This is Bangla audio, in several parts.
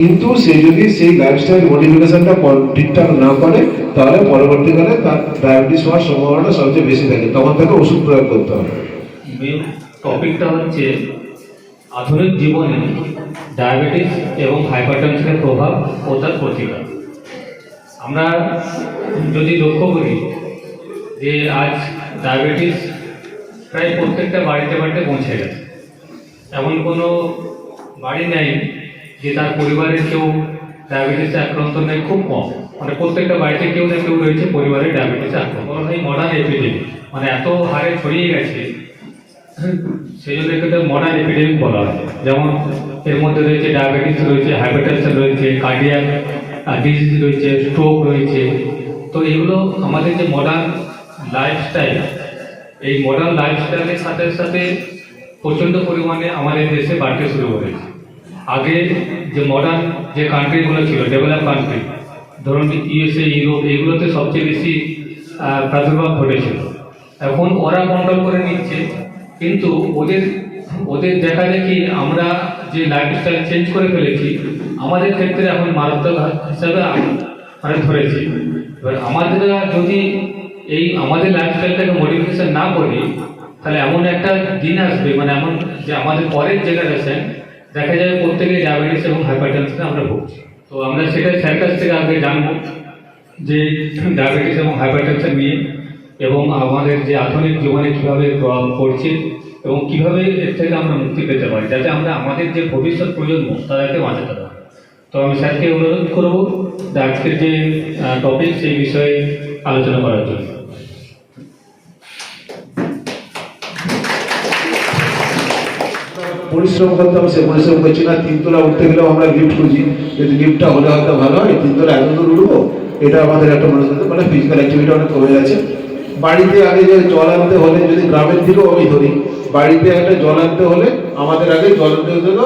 কিন্তু সে যদি সেই লাইফস্টাইল মডিফিকেশনটা ঠিকঠাক না করে তাহলে পরবর্তীকালে তার ডায়াবেটিস হওয়ার সম্ভাবনা সবচেয়ে বেশি থাকে, তখন তাকে ওষুধ প্রয়োগ করতে হবে। মেন টপিকটা হচ্ছে আধুনিক জীবনে ডায়াবেটিস এবং হাইপারটেনশনের প্রভাব ও তার প্রতিকার। আমরা যদি লক্ষ্য করি যে আজ ডায়াবেটিস প্রায় প্রত্যেকটা বাড়িতে বাড়িতে পৌঁছে গেছে। এমন কোনো বাড়ি নেই যে তার পরিবারের কেউ ডায়াবেটিসে আক্রান্ত নেই, খুব কম। মানে প্রত্যেকটা বাড়িতে কেউ না কেউ রয়েছে পরিবারের ডায়াবেটিসে আক্রান্ত। এই মডার্ন এপিডেমিক মানে এত হারে ছড়িয়ে গেছে, সেই জন্য এটাকে মডার্ন এপিডেমিক বলা হয়। যেমন এর মধ্যে রয়েছে ডায়াবেটিস রয়েছে, হাইপারটেনশন রয়েছে, কার্ডিয়াক ডিজিজ রয়েছে, স্ট্রোক রয়েছে। তো এগুলো আমাদের যে মডার্ন লাইফস্টাইল, এই মডার্ন লাইফস্টাইলের সাথে সাথে প্রচণ্ড পরিমাণে আমাদের দেশে বাড়তে শুরু করেছে। আগে যে মডার্ন যে কান্ট্রিগুলো ছিল, ডেভেলপ কান্ট্রি, ধরুন ইউএসএ, ইউরোপ, এগুলোতে সবচেয়ে বেশি প্রাদুর্ভাব ঘটেছিল। এখন ওরা কন্ট্রোল করে নিচ্ছে, কিন্তু ওদের দেখা যায় কি আমরা যে লাইফস্টাইল চেঞ্জ করে ফেলেছি, আমাদের ক্ষেত্রে এখন মারাত্মক হিসাবে মানে ধরেছি। এবার আমাদের যদি এই আমাদের লাইফস্টাইলটাকে মডিফিকেশন না করি, তাহলে এমন একটা দিন আসবে, মানে এমন যে আমাদের পরের জেনারেশন দেখা যাবে প্রত্যেকেই ডায়াবেটিস এবং হাইপারটেনশনে আমরা ভুগছি। তো আমরা সেটা স্যার কাছ থেকে আগে জানবো যে ডায়াবেটিস এবং হাইপারটেনশন নিয়ে, এবং আমাদের যে আধুনিক জীবনে কীভাবে প্রভাব পড়ছে এবং কীভাবে এর থেকে আমরা মুক্তি পেতে পারি, যাতে আমরা আমাদের যে ভবিষ্যৎ প্রজন্ম তাদেরকে বাঁচাতে পারি। তো আমি স্যারকে অনুরোধ করব আজকের যে টপিক সেই বিষয়ে আলোচনা করার জন্য। পরিশ্রম করতে হবে, সে পরিশ্রম করছি না। তিনতলা উঠতে গেলেও আমরা লিফট খুঁজি, যদি লিফটটা হলে হয়তো ভালো হয়। তিনতলা এত দূর উঠবো, এটা আমাদের একটা মনে করতে মানে ফিজিক্যাল অ্যাক্টিভিটি অনেক কমে গেছে। বাড়িতে আগে যে জল আনতে হলে, যদি গ্রামের দিকেও আমি ধরি, বাড়িতে একটা জল আনতে হলে আমাদের আগে জল আনতে হতো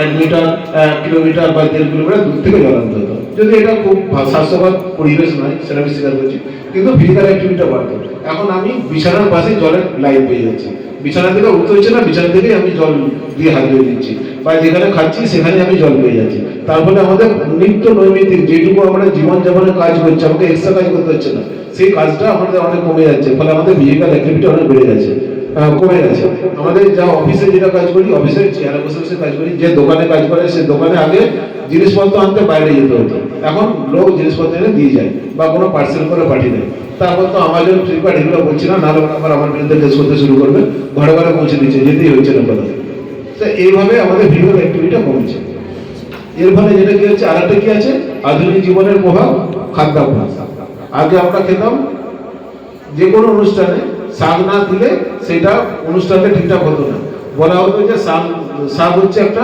1 মিটার, 1 কিলোমিটার বা 1.5 কিলোমিটার দূর থেকে জল আনতে হতো। যদি এটা খুব স্বাস্থ্যকর পরিবেশ নয়, সেটা আমি স্বীকার করছি, কিন্তু ফিজিক্যাল অ্যাক্টিভিটিটা বাড়তো। এখন আমি বিছানার পাশে জলের লাইন পেয়ে যাচ্ছি, বিছানা থেকে উঠতে হচ্ছে না, বিছানা থেকেই আমি জল দিয়ে হাত ধুয়ে দিচ্ছি, বা যেখানে খাচ্ছি সেখানে আমি জল পেয়ে যাচ্ছি। তার ফলে আমাদের নিত্য নৈমিত্তিক যেটুকু আমরা জীবনযাপনে কাজ করছি, আমাকে এক্সট্রা কাজ করতে হচ্ছে না, সেই কাজটা আমাদের অনেক কমে যাচ্ছে। ফলে আমাদের ফিজিক্যাল অ্যাক্টিভিটি অনেক বেড়ে গেছে, কমে গেছে। আমাদের যা অফিসে যেটা কাজ করি, অফিসের চেয়ারে বসে বসে কাজ করি। যে দোকানে কাজ করে, সে দোকানে আগে জিনিসপত্র আনতে বাইরে যেতে হতো, এখন লোক জিনিসপত্র এনে দিয়ে যায় বা কোনো পার্সেল করে পাঠিয়ে দেয়। তারপর তো আমাজন, ফ্লিপকার্ট এগুলো বলছি না, নাহলে আবার আমার বিরুদ্ধে কেস করতে শুরু করবে। ঘরে ঘরে পৌঁছে দিচ্ছে, যেতেই হচ্ছে না কথা। তো এইভাবে আমাদের ফিজিক্যাল অ্যাক্টিভিটিটা কমছে। এর ফলে যেটা কি হচ্ছে, আর একটা কি আছে, আধুনিক জীবনের প্রভাব, খাদ্যাভ্যাস। আগে আমরা খেতাম যে কোনো অনুষ্ঠানে শাক না দিলে সেটা অনুষ্ঠানটা ঠিকঠাক হতো না। বলা হতো যে শাক হচ্ছে একটা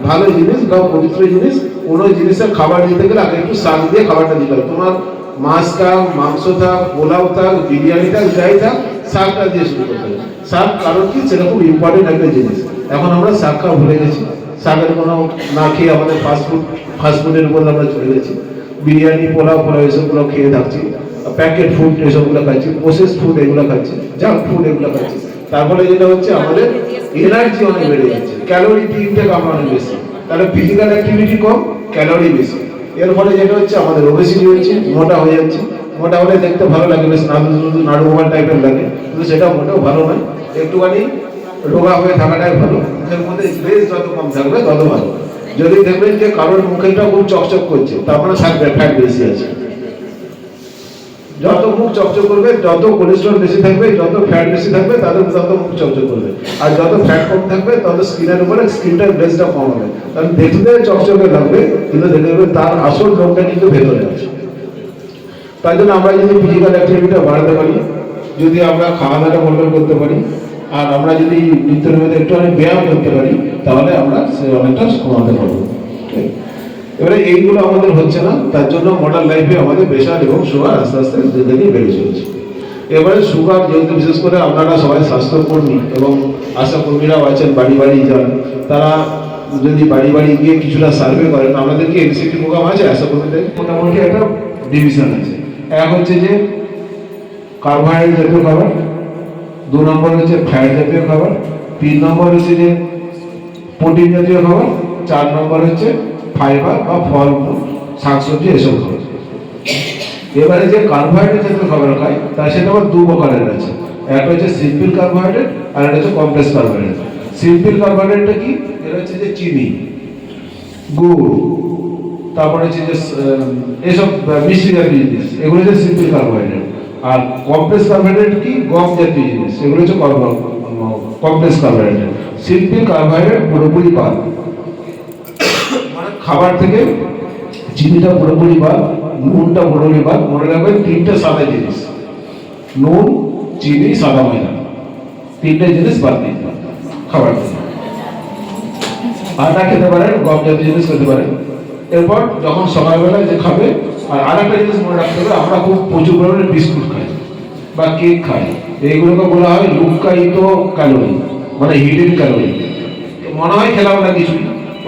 ভালো জিনিস বা পবিত্র জিনিস, কোনো জিনিসের খাবার দিতে গেলে আগে একটু শাক দিয়ে খাবারটা দিতে হবে। তোমার মাছ থাক, মাংস থাক, পোলাও থাক, বিরিয়ানি থাক, যাই থাক, শাকটা দিয়ে শুরু করতে হবে। শাক কারণ কি, সেটা খুব ইম্পর্টেন্ট একটা জিনিস। এখন আমরা শাক খাওয়া ভুলে গেছি, শাকের কোনো না খেয়ে আমাদের ফাস্টফুডের উপর আমরা চলে গেছি। বিরিয়ানি, পোলাও এসবগুলো খেয়ে থাকছি, প্যাকেট ফুড এসবগুলো খাচ্ছি, প্রসেস ফুড এগুলো খাচ্ছি, জাঙ্ক ফুড এগুলো খাচ্ছি। তার ফলে যেটা হচ্ছে, আমাদের এনার্জি অনেক বেড়ে যাচ্ছে, ক্যালোরি ইনটেক আমরা অনেক বেশি। তাহলে ফিজিক্যাল অ্যাক্টিভিটি কম, ক্যালোরি বেশি। এর ফলে যেটা হচ্ছে, আমাদের ওবেসিটি হচ্ছে, মোটা হয়ে যাচ্ছে। মোটা হলে দেখতে ভালো লাগে, বেশ নাড়ু গোপাল টাইপের লাগে, কিন্তু সেটা মোটেও ভালো নয়। একটুখানি রোগা হয়ে থাকাটাই ভালো। মুখের মধ্যে গ্লেজ যত কম থাকবে তত ভালো। যদি দেখবেন যে কারোর মুখেটা খুব চকচক করছে, তার মানে ফ্যাট বেশি আছে। যত মুখ চকচক করবে, যত কোলেস্ট্রল বেশি থাকবে, যত ফ্যাট বেশি থাকবে, তাদের তত মুখ চকচক করবে। আর যত ফ্যাট কম থাকবে, তত স্কিনের উপরে স্কিনটার বেসটা কম হবে। কারণ দেখতে চকচকে লাগবে, কিন্তু দেখতে হবে তার আসল রোগটা কিন্তু ভেতরে আছে। তাই জন্য আমরা যদি ফিজিক্যাল অ্যাক্টিভিটিটা বাড়াতে পারি, যদি আমরা খাওয়া দাওয়াটা কন্ট্রোল করতে পারি, আর আমরা যদি নিত্যের মধ্যে একটুখানি ব্যায়াম করতে পারি, তাহলে আমরা সে অনেকটা কমাতে পারবো। এবারে এইগুলো আমাদের হচ্ছে না, তার জন্য মডার্ন লাইফে আমাদের প্রেশার এবং সুগার আস্তে আস্তে দিনে বেড়ে চলেছে। এবারে সুগার যেহেতু বিশেষ করে আপনারা সবাই স্বাস্থ্যকর্মী এবং আশাকর্মীরাও আছেন, বাড়ি বাড়ি যান, তারা যদি বাড়ি বাড়ি গিয়ে কিছুটা সার্ভে করেন, আমাদেরকে এনসিটি প্রোগ্রাম আছে, আশাকর্মীদের মোটামুটি একটা ডিভিশন আছে। এক হচ্ছে যে কার্বোহাইড্রেট জাতীয় খাবার, 2 নম্বর হচ্ছে ফ্যাট জাতীয় খাবার, 3 নম্বর হচ্ছে যে প্রোটিন জাতীয় খাবার, 4 নম্বর হচ্ছে ফাইবার বা ফল শাকসবজি এসব খাবে। এবারে যে কার্বোহাইড্রেট জাতীয় খাবার খায় তার সেটা আবার দু প্রকারের আছে, একটা হচ্ছে সিম্পল কার্বোহাইড্রেট আর একটা হচ্ছে কমপ্লেক্স কার্বোহাইড্রেট। সিম্পল কার্বোহাইড্রেটটা কি? এটা হচ্ছে যে চিনি, গুড়, তারপরে হচ্ছে যে এসব মিষ্টি জাতীয় জিনিস, এগুলো হচ্ছে সিম্পল কার্বোহাইড্রেট। আর কমপ্লেক্স কার্বোহাইড্রেট কি? গম জাতীয় জিনিস, এগুলো হচ্ছে কমপ্লেক্স কার্বোহাইড্রেট। সিম্পল কার্বোহাইড্রেট পুরোপুরি বাদ, মানে খাবার থেকে চিনিটা পুরোপুরি বাদ, নুনটা পুরোপুরি বাদ। মনে রাখবেন তিনটা সাদা জিনিস, নুন, চিনি, সাদা ময়দা, তিনটা জিনিস বাদ দিন খাবার থেকে। আটা খেতে পারেন, গম জাতীয় জিনিস খেতে পারেন। এরপর যখন সকালবেলায় যে খাবে, আর আরেকটা জিনিস মনে রাখতে হবে, আমরা খুব প্রচুর পরিমাণে বিস্কুট খাই বা কেক খাই, এইগুলোকে বলা হয় লুকায়িত ক্যালোরি, মানে হিডেন ক্যালোরি। মনে হয় খেলাম না কিছু,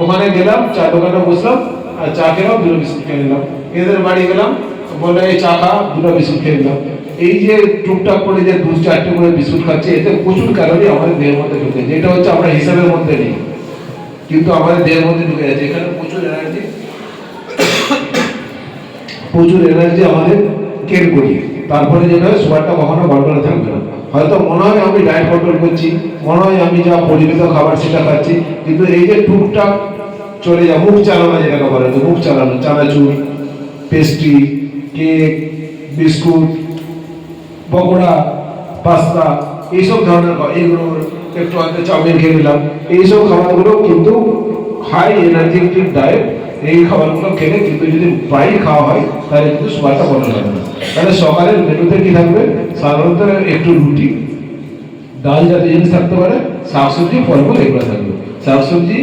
ওখানে গেলাম চা দোকানে বসলাম আর চা খেলাম, দুটো বিস্কুট খেয়ে নিলাম। এদের বাড়ি গেলাম, বলে এই চা খা, দুটো বিস্কুট খেয়ে নিলাম। এই যে টুকটাক করে যে 2-4টে করে বিস্কুট খাচ্ছে, এতে প্রচুর ক্যালোরি আমাদের দেহের মধ্যে ঢুকে, যেটা হচ্ছে আমরা হিসাবের মধ্যে নেই, কিন্তু আমাদের দেহের মধ্যে ঢুকে যাচ্ছে। এখানে প্রচুর এনার্জি আমাদের কেন করি। তারপরে যেটা হয়, সুগারটা কখনো কন্ট্রোলে থাকবে না। হয়তো মনে হয় আমি ডায়েট কন্ট্রোল করছি, মনে হয় আমি যা পরিমিত খাবার সেটা খাচ্ছি, কিন্তু এই যে টুকটাক চলে যায়, মুখ চালানো যেটাকে বলে, তো মুখ চালানো, চানাচুর, pastry, cake, biscuit, pakora, pasta, এইসব ধরনের এইগুলো, একটু হয়তো চাউমিন খেয়ে নিলাম, এইসব খাবারগুলো কিন্তু হাই এনার্জেটিক ডায়েট। এই খাবারগুলো খেলে কিন্তু যদি প্রায়ই খাওয়া হয় তাহলে কিন্তু সুগারটা কন্ট্রোল হবে না। তাহলে সকালের মেনুতে কি থাকবে? সাধারণত একটু রুটি, ডাল জাতীয় জিনিস থাকতে পারে, শাকসবজি, ফলমূল এগুলো থাকবে। শাকসবজি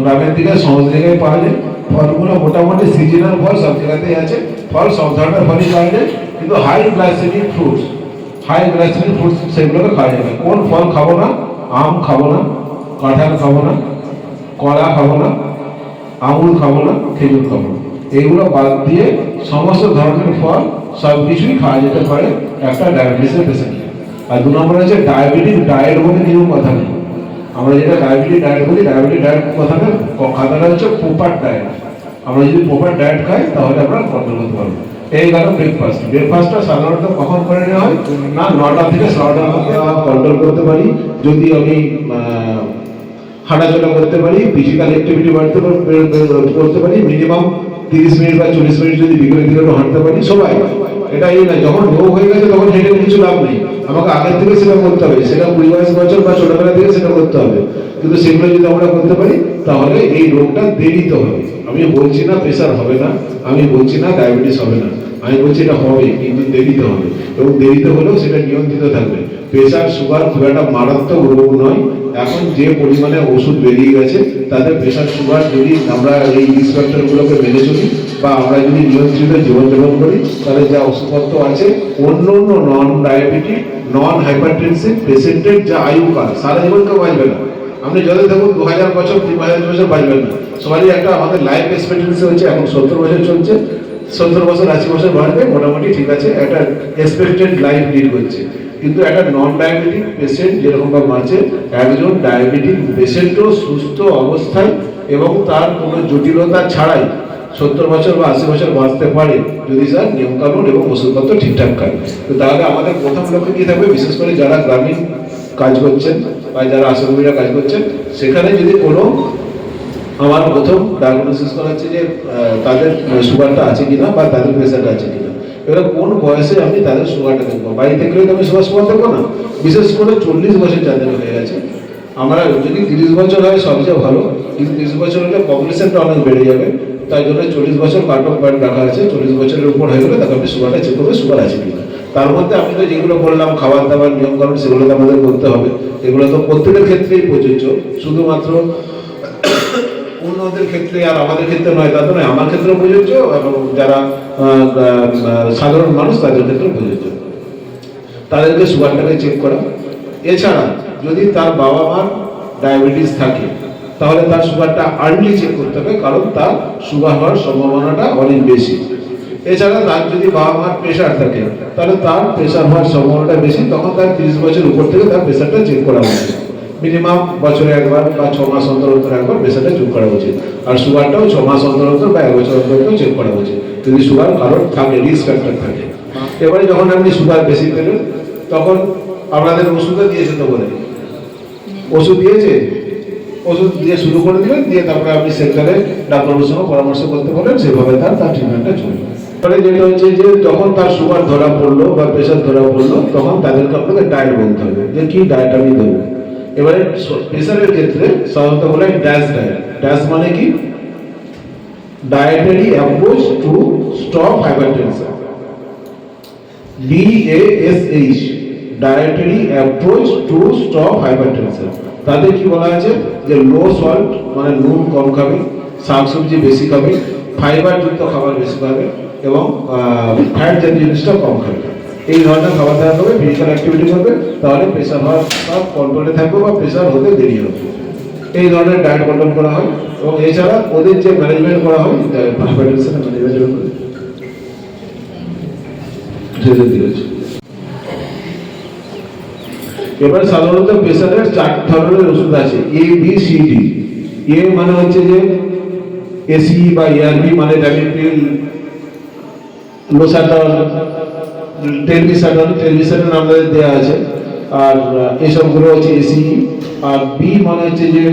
গ্রামের দিকে সমস্ত জায়গায় পাওয়া যায়, ফলগুলো মোটামুটি সিজনাল ফল সব জায়গাতেই আছে, ফল সব ধরনের ফলই পাওয়া যায়, কিন্তু হাই গ্লাইসেমিক ফ্রুটস, সেগুলোকে খাওয়া যাবে। কোন ফল খাবো না? আম খাবো না, কাঁঠাল খাবো না, কলা খাবো না, আঙুর খাবো না, খেজুর খাবো না। এগুলো বাদ দিয়ে সমস্ত ধরনের ফল সব কিছুই খাওয়া যেতে পারে একটা ডায়াবেটিসের পেশেন্টকে। আর 2 নম্বর হচ্ছে ডায়াবেটিক ডায়েট বলে কিছু কথা নেই। আমরা যেটা ডায়াবেটিক ডায়েট বলি, ডায়াবেটিক ডায়েট কথা না, কথাটা হচ্ছে প্রপার ডায়েট। আমরা যদি প্রপার ডায়েট খাই তাহলে আমরা কন্ট্রোল করতে পারবো। এই গেল ব্রেকফাস্টটা সাধারণত কখন করে নেওয়া হয় না, 9টা থেকে 9টার মধ্যে কন্ট্রোল করতে পারি। যদি আমি হাঁটাচলা করতে পারি, ফিজিক্যাল অ্যাক্টিভিটি করতে পারি, মিনিমাম 30 মিনিট বা 40 মিনিট যদি বিকেলের দিকে হাঁটতে পারি সবাই। এটা এই নয় যখন রোগ হয়ে গেছে তখন হেঁটে কিছু লাভ নেই, আমাকে আগের থেকে সেটা করতে হবে, সেটা 20-22 বছর বা ছোটবেলা থেকে সেটা করতে হবে। কিন্তু সেগুলো যদি আমরা করতে পারি তাহলে এই রোগটা দেরিতে হবে। আমি বলছি না প্রেশার হবে না, আমি বলছি না ডায়াবেটিস হবে না, আমি বলছি এটা হবে, কিন্তু দেরিতে হবে, এবং দেরিতে হলেও সেটা নিয়ন্ত্রিত থাকবে। প্রেশার, সুগার খুব একটা মারাত্মক রোগ নয়। এখন যে পরিমাণে ওষুধ বেরিয়ে গেছে তাদের প্রেশার, সুগার যদি আমরা এই রিস্ক ফ্যাক্টরগুলোকে মেনে চলি বা আমরা যদি নিয়ন্ত্রিত জীবনযাপন করি, তাহলে যা ওষুধপত্র আছে, অন্য নন ডায়াবেটিক, নন হাইপারটেনসিভ পেশেন্টের যা আয়ুকাল, সারা জীবন কেউ বাঁচবে না। আপনি যদি দেখুন 2000 বছর, 3000 বছর বাঁচবেন না। সবারই একটা আমাদের লাইফ এক্সপেক্টেন্সি হচ্ছে এখন 70 বছর চলছে, 70 বছর 80 বছর বাড়বে, মোটামুটি ঠিক আছে, একটা এক্সপেক্টেড লাইফ লিড করছে। কিন্তু একটা নন ডায়াবেটিক পেশেন্ট যেরকম বাঁচে, একজন ডায়াবেটিক পেশেন্টও সুস্থ অবস্থায় এবং তার কোনো জটিলতা ছাড়াই 70 বছর বা 80 বছর বাঁচতে পারে যদি স্যার নিয়মকানুন এবং ওষুধপত্র ঠিকঠাক খায়। তো তাহলে আমাদের প্রথম লক্ষ্য কী থাকবে? বিশেষ করে যারা গ্রামীণ কাজ করছেন বা যারা আশ্রমীরা কাজ করছেন, সেখানে যদি কোনো, আমার প্রথম ডায়াগনোসিস করা হচ্ছে যে তাদের সুগারটা আছে কিনা বা তাদের প্রেশারটা আছে কিনা। এবার কোন বয়সে আমি তাদের সুগারটা দেখবো? বাড়িতে গেলে তো আমি সুগার দেখবো না, বিশেষ করে 40 বছর যাদের হয়ে গেছে। আমরা যদি 30 বছর হয় সবচেয়ে ভালো, কিন্তু 30 বছর হলে পপুলেশনটা অনেক বেড়ে যাবে, তাই জন্য 40 বছর কাট অফ পয়েন্ট রাখা আছে। 40 বছরের উপর হয়ে গেলে তাকে আপনি সুগারটা চেক করবে, সুগার আছে কিনা। তার মধ্যে আমি তো যেগুলো বললাম, খাবার দাবার নিয়মকানুন, সেগুলো তো আমাদের করতে হবে। এগুলো তো প্রত্যেকের ক্ষেত্রেই প্রযোজ্য, শুধুমাত্র অন্যদের ক্ষেত্রে আর আমাদের ক্ষেত্রে নয় তা তো নয়, আমার ক্ষেত্রেও প্রযোজ্য এবং যারা সাধারণ মানুষ তাদের ক্ষেত্রেও প্রযোজ্য। তাদেরকে সুগারটাকে চেক করা। এছাড়া যদি তার বাবা মার ডায়াবেটিস থাকে তাহলে তার সুগারটা আর্লি চেক করতে হবে, কারণ তার সুগার হওয়ার সম্ভাবনাটা অনেক বেশি। এছাড়া তার যদি বাবা মার প্রেশার থাকে তাহলে তার প্রেশার হওয়ার সম্ভাবনাটা বেশি, তখন তার 30 বছর উপর থেকে তার প্রেশারটা চেক করা উচিত। মিনিমাম বছরে একবার বা 6 মাস অন্তর অন্তর একবার প্রেশারটা চেক করা উচিত। আর সুগারটাও 6 মাস অন্তর অন্তর বা 1 বছর অন্তর অন্তর চেক করা উচিত যদি সুগার কারোর থাকে, রিস্ক ফ্যাক্টর থাকে। এবারে যখন আপনি সুগার বেশি পেলেন তখন আপনাদের ওষুধও দিয়েছে তো বলে, ওষুধ দিয়েছে, ওষুধ দিয়ে শুরু করে দিলেন, দিয়ে তারপরে আপনি সেন্টারে ডাক্তারের সঙ্গে পরামর্শ করতে বলেন, সেভাবে তার ট্রিটমেন্টটা চলবে। তাহলে যেটা হচ্ছে যে যখন তার সুগার ধরা পড়লো বা প্রেশার ধরা পড়লো তখন তাদেরকে আপনাকে ডায়েট বলতে হবে যে কি ডায়েট আমি দেবো। এবারে প্রেশারের ক্ষেত্রে সাধারণত বলে ড্যাশ ডায়েট। ড্যাশ মানে কি? Dietary approach to stop hypertension, DASH, dietary approach to stop hypertension. তাদের কি বলা আছে যে লো সল্ট মানে নুন কম খাবে, শাকসবজি বেশি খাবে, ফাইবার যুক্ত খাবার বেশি খাবে এবং ফ্যাট জাতীয় জিনিসটা কম খাবে। এই ধরনের খাবার দাবার করবে, ফিজিক্যাল অ্যাক্টিভিটি করবে, তাহলে প্রেশার হওয়ার কন্ট্রোলে থাকবে বা প্রেশার হতে দেরি হবে। এই ধরনের ডায়েট কন্ট্রোল করা হয় এবং এছাড়া ওদের যে ম্যানেজমেন্ট করা হয় হাইপারটেনশনের ম্যানেজমেন্টের উপরে দিয়েছে। এবার সাধারণত প্রেশারের 4 ধরনের ওষুধ আছে, ABCD। এ মানে হচ্ছে যে এসি বা এআরবি মানে ডায়াবেটিস, লোসাটন, টেলমিসাটন আমাদের দেওয়া আছে, আর এসবগুলো হচ্ছে এসি। আর বি মানে হচ্ছে যে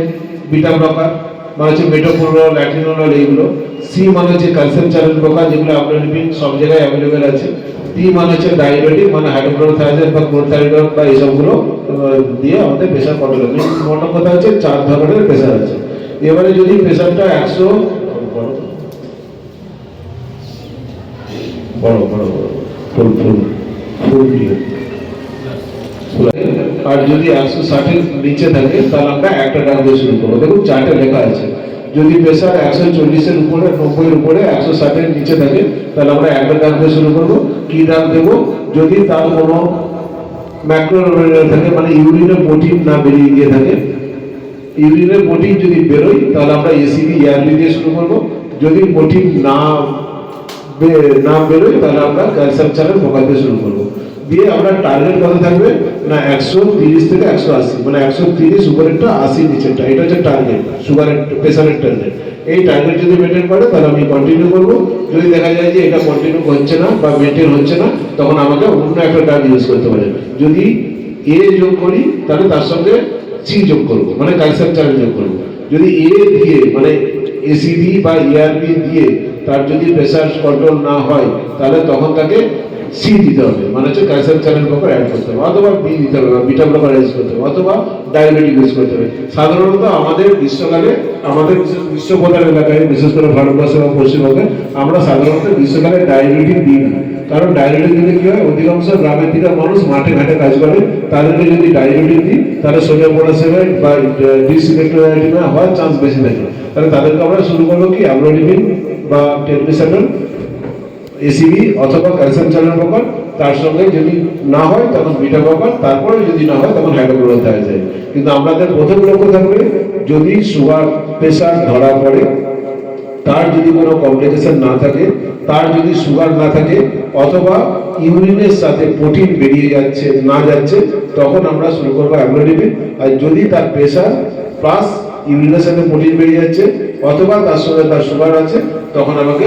বিটা ব্লকার মানে হচ্ছে মেটোপ্রোল, ল্যাটিনোল, এইগুলো। সি মানে হচ্ছে ক্যালসিয়াম চ্যানেল ব্লকার, যেগুলো অ্যাভেলেবল সব জায়গায় অ্যাভেলেবেল আছে। ডি মানে হচ্ছে ডায়াবেটিক মানে হাইড্রোক্লোরোথায়াজিন বা ক্লোরথায়োড বা এইসবগুলো দিয়ে আমাদের প্রেশার কন্ট্রোল হবে। মোট কথা হচ্ছে 4 ধরনের প্রেশার আছে। এবারে যদি প্রেশারটা 100 বড় বড় ফুল ফুল ফুল আর যদি 160 নিচে থাকে তাহলে আমরা একটা ডাক দিয়ে শুরু করবো। দেখুন চার্টে লেখা আছে, যদি প্রেশার 140-এর উপরে, 90-এর উপরে, 160-এর নিচে থাকে তাহলে আমরা একটা ডাক দিয়ে শুরু করবো। কি ডাক দেবো? যদি তার কোনো ম্যাক্রোনিউট্রিয়েন্ট থাকে মানে ইউরিনে প্রোটিন না বেরিয়ে গিয়ে থাকে, ইউরিনে প্রোটিন যদি বেরোয় তাহলে আমরা এসিবি এআরবি দিয়ে শুরু করবো। যদি প্রোটিন না বেরোয় তাহলে আমরা ক্যালসিয়াম চ্যানেল ব্লকার দিয়ে শুরু করবো। দিয়ে আমরা টার্গেট কত থাকবে না 130 থেকে 180, মানে 130 উপরেরটা 80 নিচেরটা, এটা হচ্ছে টার্গেট সুগারের প্রেশারের টার্গেট। এই টার্গেট যদি মেনটেন করে তাহলে আমি কন্টিনিউ করবো। যদি দেখা যায় যে এটা কন্টিনিউ হচ্ছে না বা মেনটেন হচ্ছে না তখন আমাকে অন্য একটা ড্রাগ ইউজ করতে পারে। যদি এ যোগ করি তাহলে তার সঙ্গে সি যোগ করবো মানে ক্যালসিয়াম চ্যানেল যোগ করবো। যদি এ দিয়ে মানে এসিডি বা ইআরবি দিয়ে তার যদি প্রেশার কন্ট্রোল না হয় তাহলে তখন তাকে সি দিতে হবে, মানে হচ্ছে ক্যালসিয়াম চ্যানেল ব্লকার অ্যাড করতে হবে, অথবা বি দিতে হবে, বিটা ব্লকার ইউজ করতে হবে, অথবা ডায়াবেটিক ইউজ করতে হবে। সাধারণত আমাদের গ্রীষ্মকালে, আমাদের গ্রীষ্মপ্রধান এলাকায় বিশেষ করে ভারতবর্ষে বা পশ্চিমবঙ্গে আমরা সাধারণত গ্রীষ্মকালে ডায়াবেটিক দিই না। কারণ ডায়াবেটিক দিলে কি হয়, অধিকাংশ গ্রামের দিকে মানুষ মাঠে ঘাটে কাজ করে, তাদেরকে যদি ডায়াবেটিক দিই তাহলে সোডিয়াম পটাসিয়াম বা ডিসইলেকট্রোলাইটিমা হওয়ার চান্স বেশি থাকে। তাহলে তাদেরকে আমরা শুরু করবো কি অ্যামলোডিপিন বা টেলমিসাটন, এসিবি অথবা ক্যালসিয়াম চ্যানেল ব্লকার, তার সঙ্গে যদি না হয় তখন বিটা ব্লকার, তারপরে যদি না হয় তখন হাইড্রোক্লোরোথায়াজিন। কিন্তু আমাদের প্রথম লক্ষ্য থাকবে যদি সুগার প্রেশার ধরা পড়ে, তার যদি কোনো কমপ্লিকেশন না থাকে, তার যদি সুগার না থাকে অথবা ইউরিনের সাথে প্রোটিন বেরিয়ে যাচ্ছে না যাচ্ছে, তখন আমরা শুরু করবো অ্যামলোডিপিন। আর যদি তার প্রেশার প্লাস ইউরিনের সাথে প্রোটিন বেরিয়ে যাচ্ছে অথবা তার সঙ্গে তার সুগার আছে, তখন আমাকে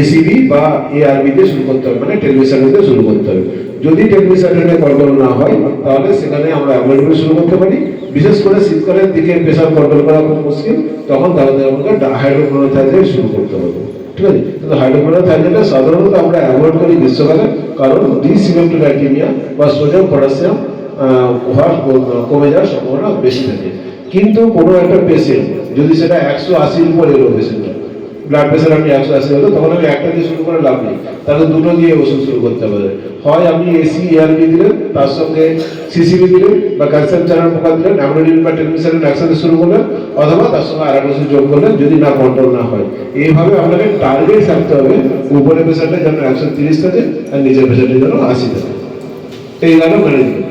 এসিবি বা এআরবি দিয়ে শুরু করতে হবে, মানে টেলমিসাটন দিয়ে শুরু করতে হবে। যদি টেলমিসাটনে কন্ট্রোল না হয় তাহলে সেখানে আমরা অ্যামলোডিপিন শুরু করতে পারি। বিশেষ করে শীতকালের দিকে প্রেশার কন্ট্রোল করা খুব মুশকিল, তখন তাহলে আমাকে হাইড্রোক্লোরোথায়াজিন শুরু করতে হবে, ঠিক আছে। কিন্তু হাইড্রোক্লোরোথায়াজিনটা সাধারণত আমরা অ্যাভয়েড করি গ্রীষ্মকালে, কারণ ডিসইলেকট্রোলাইটিমিয়া বা সোডিয়াম পটাসিয়াম কমে যাওয়ার সম্ভাবনা বেশি থাকে। কিন্তু কোনো একটা পেশেন্ট যদি সেটা 180 উপরে এলো, পেশেন্টটা ব্লাড প্রেশার আপনি 180 হলো, তখন আমি একটা দিয়ে শুরু করে লাভ নেই, তাহলে দুটো দিয়ে ওষুধ শুরু করতে হবে। হয় আপনি এসি এআরবি দিলেন, তার সঙ্গে সিসিবি দিলেন বা ক্যালসিয়াম চ্যানেল ব্লকার দিলেন, অ্যামলোডিপিন বা টেলমিসাটন একসাথে শুরু করলেন, অথবা তার সঙ্গে আরেক ওষুধ যোগ করলেন যদি না কন্ট্রোল না হয়। এইভাবে আপনাকে টার্গেট থাকতে হবে, উপরে প্রেশারটা যেন 130 থাকে আর নিচের প্রেশারটা যেন 80 থাকে। এই গেল ম্যানেজমেন্ট।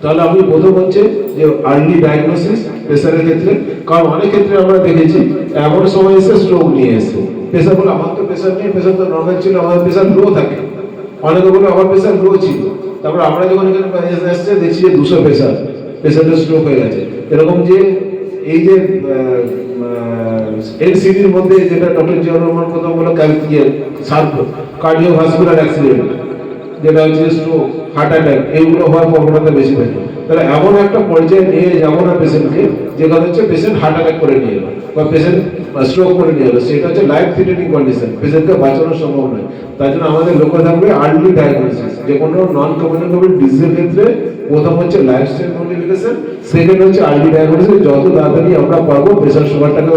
তাহলে আমি প্রথম হচ্ছে যে আর্লি ডায়াগনোসিস প্রেশারের ক্ষেত্রে, কারণ অনেক ক্ষেত্রে আমরা দেখেছি এমন সময় এসে স্ট্রোক নিয়ে এসে প্রেশার বলে আমার তো প্রেশার নেই, প্রেশার তো নর্মাল ছিল, আমাদের প্রেশার লো থাকে। অনেকে বলে আমার প্রেশার লো ছিল, তারপর আমরা যখন এখানে এসছে দেখছি যে 200 প্রেশার, পেশেন্টের স্ট্রোক হয়ে গেছে। এরকম যে এই যে এনসিডির মধ্যে যেটা ডক্টর জিয়াউর রহমান কথা বলো কার্ডিওভাস্কুলার অ্যাক্সিডেন্ট, যেটা হচ্ছে স্ট্রোক, হার্ট অ্যাটাক, এইগুলো হওয়ার প্রবণতা বেশি থাকে। তাহলে এমন একটা পর্যায়ে নিয়ে যাবো না পেশেন্টকে যেখানে হচ্ছে পেশেন্ট হার্ট অ্যাটাক করে নিয়ে এলো বা পেশেন্ট স্ট্রোক করে নিয়ে এলো, সেটা হচ্ছে লাইফ থ্রেটেনিং কন্ডিশন, পেশেন্টকে বাঁচানো সম্ভব নয়। তার জন্য আমাদের লক্ষ্য থাকবে আর্লি ডায়াগনোসিস। যে কোনো নন কমিউনিকেবল ডিজিজের ক্ষেত্রে প্রথম হচ্ছে লাইফস্টাইল মডিফিকেশন, সেকেন্ড হচ্ছে আর্লি ডায়াগনোসিস। যত তাড়াতাড়ি আমরা পারবো প্রেশার সুগারটাকে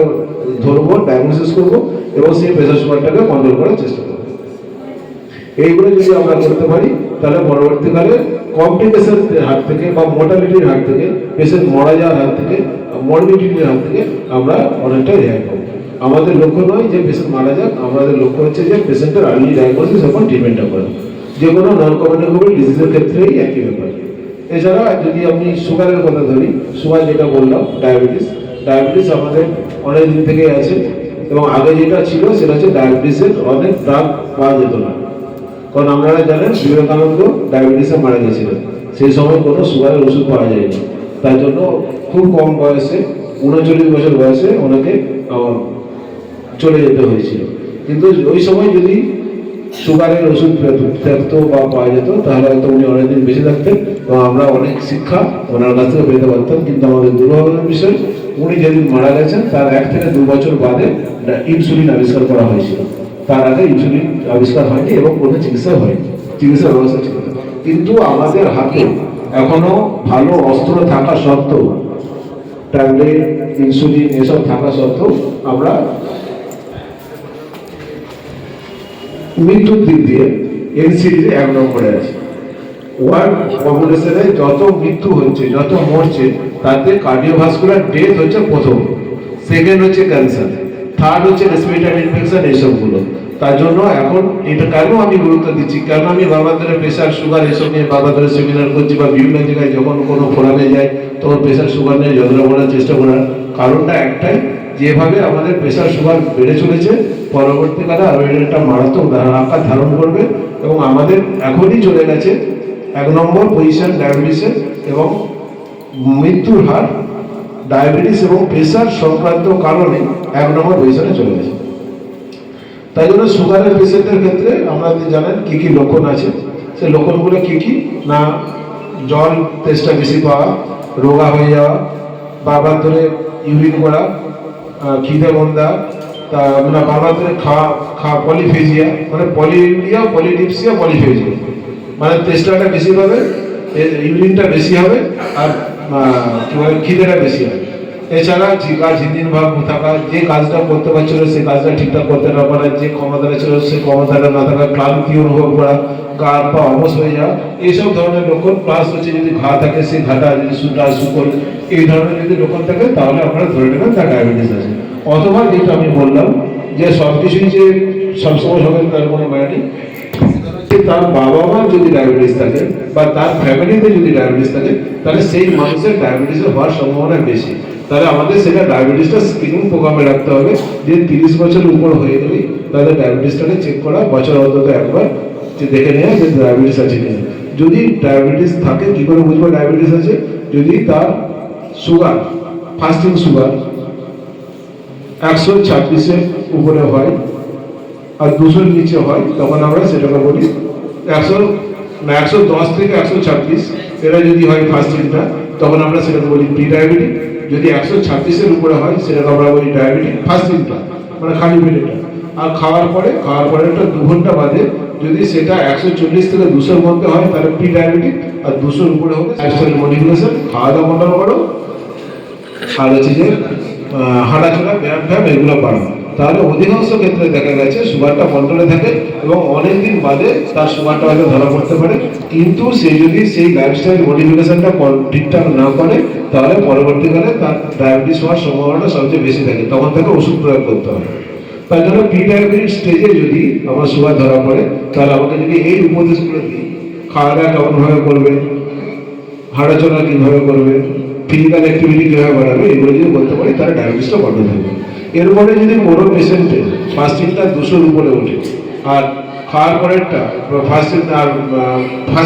ধরবো, ডায়াগনোসিস করবো এবং সেই প্রেশার সুগারটাকে কন্ট্রোল করার চেষ্টা করবো। এইগুলো যদি আমরা করতে পারি তাহলে পরবর্তীকালে কমপ্লিকেশনের হাত থেকে বা মোর্টালিটির হাত থেকে, পেশেন্ট মারা যাওয়ার হাত থেকে, মরবিডিটির হাত থেকে আমরা অনেকটা রেহাই পাবো। আমাদের লক্ষ্য নয় যে পেশেন্ট মারা যাক, আমাদের লক্ষ্য হচ্ছে যে পেশেন্টের আর্লি ডায়াগনোসিস এবং ট্রিটমেন্টটা করা। যে কোনো নন কমিউনিকেবল ডিজিজের ক্ষেত্রেই একই ব্যাপার। এছাড়া যদি আমি সুগারের কথা ধরি, সুগার যেটা বললাম, ডায়াবেটিস আমাদের অনেক দিন থেকেই আছে এবং আগে যেটা ছিল সেটা হচ্ছে ডায়াবেটিসের অনেক ড্রাগ পাওয়া যেত না। কারণ আপনারা জানেন বিবেকানন্দ ডায়াবেটিসে মারা গেছিলেন, সেই সময় কোনো সুগারের ওষুধ পাওয়া যায়নি। তার জন্য খুব কম বয়সে 39 বছর বয়সে ওনাকে চলে যেতে হয়েছিল। কিন্তু ওই সময় যদি সুগারের ওষুধ থাকতো বা পাওয়া যেত তাহলে হয়তো উনি অনেকদিন বেঁচে থাকতেন এবং আমরা অনেক শিক্ষা ওনার কাছ থেকে পেতে পারতাম। কিন্তু আমাদের দুর্ভাগ্যের বিষয়, উনি যেদিন মারা গেছেন তার 1 থেকে 2 বছর বাদে ইনসুলিন আবিষ্কার করা হয়েছিল। তার আগে ইনসুলিন আবিষ্কার হয়নি এবং কোনো চিকিৎসা হয়নি, চিকিৎসা ব্যবস্থা ছিল। কিন্তু আমাদের হাতে এখনো ভালো অস্ত্র থাকা সত্ত্বেও, ট্যাবলেট, ইনসুলিন এসব থাকা সত্ত্বেও আমরা মৃত্যুর দিক দিয়ে এনসিডিতে 1 নম্বরে আছে। ওয়ার্ল্ড পপুলেশনে যত মৃত্যু হচ্ছে, যত মরছে, তাতে কার্ডিওভাস্কুলার ডেথ হচ্ছে প্রথম, সেকেন্ড হচ্ছে ক্যান্সার, থার্ড হচ্ছে রেসপিরেটরি ইনফেকশন, এইসবগুলো। তার জন্য এখন এটা কেন আমি গুরুত্ব দিচ্ছি, কেন আমি বারবার ধরে প্রেশার সুগার এসব নিয়ে বারবার ধরে সেমিনার করছি বা বিভিন্ন জায়গায় যখন কোনো ফোরামে যাই তখন প্রেশার সুগার নিয়ে যতটা বলার চেষ্টা করার কারণটা একটাই, যেভাবে আমাদের প্রেশার সুগার বেড়ে চলেছে পরবর্তীকালে আরও একটা মারাত্মক আকার ধারণ করবে এবং আমাদের এখনই চলে গেছে 1 নম্বর পজিশন ডায়াবেটিসের এবং মৃত্যুর হার ডায়াবেটিস এবং প্রেশার সংক্রান্ত কারণে 1 নম্বর পজিশনে চলে গেছে। তাই জন্য সুগারের পেশেন্টের ক্ষেত্রে আমরা জানেন কি কি লক্ষণ আছে, সেই লক্ষণগুলো কি কি না, জল তেষ্টা বেশি পাওয়া, রোগা হয়ে যাওয়া, বারবার ধরে ইউরিন করা, খিদে মন্দা, তা মানে বারবার ধরে খাওয়া পলিফেজিয়া, মানে পলিউরিয়া, পলিডিপসিয়া, পলিফেজিয়া, মানে তেষ্টাটা বেশি হবে, ইউরিনটা বেশি হবে আর কি বলে খিদেটা বেশি হবে। এছাড়া ঝিনঝিন ভাব থাকা, যে কাজটা করতে পারছিল সেই কাজটা ঠিকঠাক করতে না পারা, যে ক্ষমতাটা ছিল সেই ক্ষমতাটা না থাকা, ক্লান্তি অনুভব করা, গা পা অবশ হয়ে যাওয়া, এইসব ধরনের লক্ষণ। প্লাস হচ্ছে যদি ঘা থাকে সেই ঘাটা যদি শুকল, এই ধরনের যদি লক্ষণ থাকে তাহলে আপনারা ধরে নেবেন তার ডায়াবেটিস আছে। অথবা যেটা আমি বললাম যে সব কিছুই যে সবসময় হবে তার কোনো মানে নেই, তার বাবা মার যদি ডায়াবেটিস থাকে বা তার ফ্যামিলিতে যদি ডায়াবেটিস থাকে তাহলে সেই মানুষের ডায়াবেটিস হওয়ার সম্ভাবনা বেশি। তাহলে আমাদের সেটা ডায়াবেটিসটা স্ক্রিনিং প্রোগ্রামে রাখতে হবে, যে 30 বছরের উপর হয়ে গেলেই তাদের ডায়াবেটিসটাকে চেক করা, বছর অন্তত একবার যে দেখে নেওয়া যে ডায়াবেটিস আছে কিনা। যদি ডায়াবেটিস থাকে কি করে বুঝবো ডায়াবেটিস আছে, যদি তার সুগার, ফাস্টিং সুগার 126-এর উপরে হয় আর 200-এর নিচে হয়, তখন আমরা সেটাকে বলি 110 থেকে 126 এটা যদি হয় ফাস্টিংটা, তখন আমরা সেটাকে বলি প্রি ডায়াবেটিক। যদি 136-এর উপরে হয় সেটাকে আমরা বলি ডায়াবেটিক ফাস্টিংটা, মানে খালি পেটেটা। আর খাওয়ার পরে একটা 2 ঘন্টা বাদে যদি সেটা 140 থেকে 200-এর মধ্যে হয় তাহলে প্রি ডায়াবেটিক, আর 200-এর উপরে হলে লাইফস্টাইল মডিফিকেশন, খাওয়া দাওয়া কন্ট্রোল করো, আর হচ্ছে যে হাঁটাচলা, ব্যায়াম এগুলো বাড়ানো। তাহলে অধিকাংশ ক্ষেত্রে দেখা গেছে সুগারটা কন্ট্রোলে থাকে এবং অনেকদিন বাদে তার সুগারটা হয়তো ধরা পড়তে পারে। কিন্তু সে যদি সেই লাইফস্টাইল মডিফিকেশনটা ঠিকঠাক না করে তাহলে পরবর্তীকালে তার ডায়াবেটিস হওয়ার সম্ভাবনাটা সবচেয়ে বেশি থাকে, তখন তাকে ওষুধ প্রয়োগ করতে হবে। তাই জন্য প্রি ডায়াবেটিক স্টেজে যদি আমার সুগার ধরা পড়ে তাহলে আমাকে যদি এই উপদেশগুলো দিই, খাওয়া দাওয়া কেমনভাবে করবে, হাঁটাচলা কীভাবে করবে, ফিজিক্যাল অ্যাক্টিভিটি কীভাবে বাড়াবে, এগুলো যদি বলতে পারি তাহলে ডায়াবেটিসটা কন্ট্রোল থাকবে। এরপরে যদি কোনো পেশেন্টের ফাস্টিংটা 200-এর উপরে ওঠে আর খাওয়ার পরেরটা ফার্স্ট